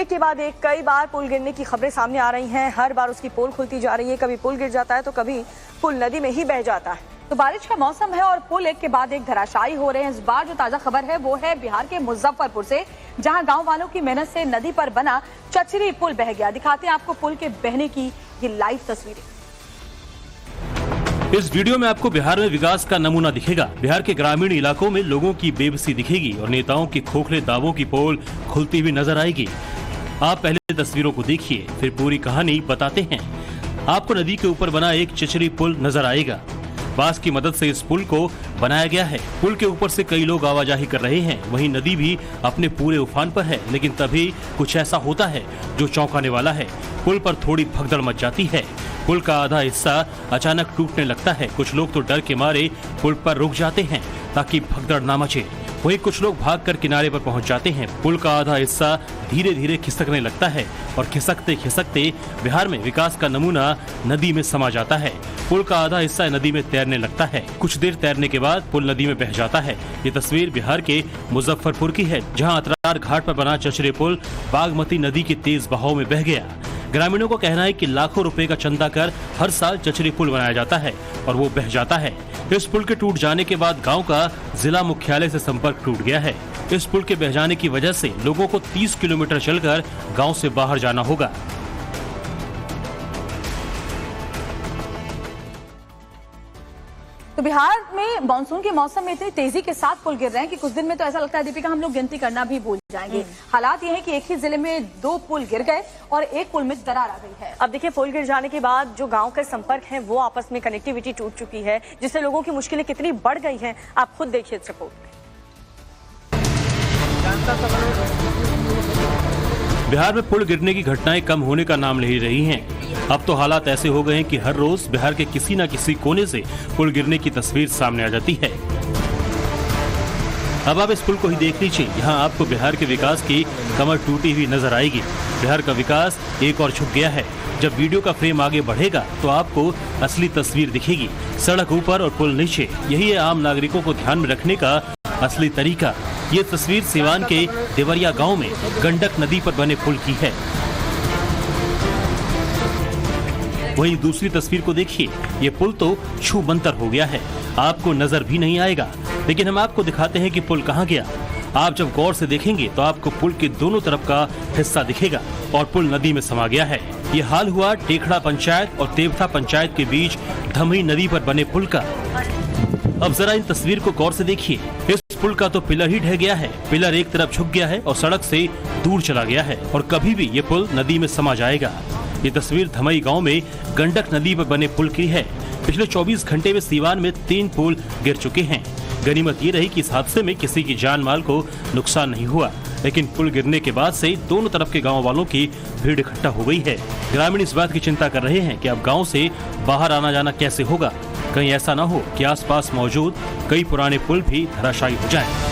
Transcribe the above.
एक के बाद एक कई बार पुल गिरने की खबरें सामने आ रही हैं। हर बार उसकी पोल खुलती जा रही है। कभी पुल गिर जाता है तो कभी पुल नदी में ही बह जाता है। तो बारिश का मौसम है और पुल एक के बाद एक धराशायी हो रहे हैं। इस बार जो ताजा खबर है वो है बिहार के मुजफ्फरपुर से, जहां गांव वालों की मेहनत से नदी पर बना चचरी पुल बह गया। दिखाते हैं आपको पुल के बहने की ये लाइव तस्वीरें। इस वीडियो में आपको बिहार में विकास का नमूना दिखेगा। बिहार के ग्रामीण इलाकों में लोगों की बेबसी दिखेगी और नेताओं की खोखले दावों की पोल खुलती हुई नजर आएगी। आप पहले तस्वीरों को देखिए, फिर पूरी कहानी बताते हैं। आपको नदी के ऊपर बना एक चचरी पुल नजर आएगा। बांस की मदद से इस पुल को बनाया गया है। पुल के ऊपर से कई लोग आवाजाही कर रहे हैं। वहीं नदी भी अपने पूरे उफान पर है, लेकिन तभी कुछ ऐसा होता है जो चौंकाने वाला है। पुल पर थोड़ी भगदड़ मच जाती है। पुल का आधा हिस्सा अचानक टूटने लगता है। कुछ लोग तो डर के मारे पुल पर रुक जाते हैं ताकि भगदड़ ना मचे। वहीं कुछ लोग भागकर किनारे पर पहुंच जाते हैं। पुल का आधा हिस्सा धीरे धीरे खिसकने लगता है और खिसकते खिसकते बिहार में विकास का नमूना नदी में समा जाता है। पुल का आधा हिस्सा नदी में तैरने लगता है। कुछ देर तैरने के बाद पुल नदी में बह जाता है। ये तस्वीर बिहार के मुजफ्फरपुर की है, जहाँ अतरार घाट पर बना चचरे पुल बागमती नदी के तेज बहाव में बह गया। ग्रामीणों का कहना है कि लाखों रुपए का चंदा कर हर साल चचरी पुल बनाया जाता है और वो बह जाता है। इस पुल के टूट जाने के बाद गांव का जिला मुख्यालय से संपर्क टूट गया है। इस पुल के बह जाने की वजह से लोगों को 30 किलोमीटर चलकर गांव से बाहर जाना होगा। तो बिहार में मानसून के मौसम में इतनी तेजी के साथ पुल गिर रहे हैं कि कुछ दिन में तो ऐसा लगता है दीपिका हम लोग गिनती करना भी भूल जाएंगे। हालात ये है कि एक ही जिले में 2 पुल गिर गए और एक पुल में दरार आ गई है। अब देखिए, पुल गिर जाने के बाद जो गांव के संपर्क हैं वो आपस में कनेक्टिविटी टूट चुकी है, जिससे लोगों की मुश्किलें कितनी बढ़ गई हैं आप खुद देखिए इस रिपोर्ट में। बिहार में पुल गिरने की घटनाएं कम होने का नाम ले रही हैं। अब तो हालात ऐसे हो गए हैं कि हर रोज बिहार के किसी न किसी कोने से पुल गिरने की तस्वीर सामने आ जाती है। अब आप इस पुल को ही देख लीजिए। यहाँ आपको बिहार के विकास की कमर टूटी हुई नजर आएगी। बिहार का विकास एक और झुक गया है। जब वीडियो का फ्रेम आगे बढ़ेगा तो आपको असली तस्वीर दिखेगी। सड़क ऊपर और पुल नीचे, यही है आम नागरिकों को ध्यान में रखने का असली तरीका। ये तस्वीर सिवान के देवरिया गांव में गंडक नदी पर बने पुल की है। वहीं दूसरी तस्वीर को देखिए, ये पुल तो छू मंतर हो गया है, आपको नजर भी नहीं आएगा। लेकिन हम आपको दिखाते हैं कि पुल कहाँ गया। आप जब गौर से देखेंगे तो आपको पुल के दोनों तरफ का हिस्सा दिखेगा और पुल नदी में समा गया है। ये हाल हुआ टेखड़ा पंचायत और तेवथा पंचायत के बीच धमई नदी पर बने पुल का। अब जरा इन तस्वीर को गौर से देखिए। इस पुल का तो पिलर ही ढह गया है। पिलर एक तरफ झुक गया है और सड़क से दूर चला गया है और कभी भी ये पुल नदी में समा जाएगा। ये तस्वीर धमई गांव में गंडक नदी पर बने पुल की है। पिछले 24 घंटे में सीवान में 3 पुल गिर चुके हैं। गनीमत ये रही कि इस हादसे में किसी की जान माल को नुकसान नहीं हुआ, लेकिन पुल गिरने के बाद से दोनों तरफ के गांव वालों की भीड़ इकट्ठा हो गई है। ग्रामीण इस बात की चिंता कर रहे हैं कि अब गांव से बाहर आना जाना कैसे होगा। कहीं ऐसा न हो कि आसपास मौजूद कई पुराने पुल भी धराशायी हो जाएं।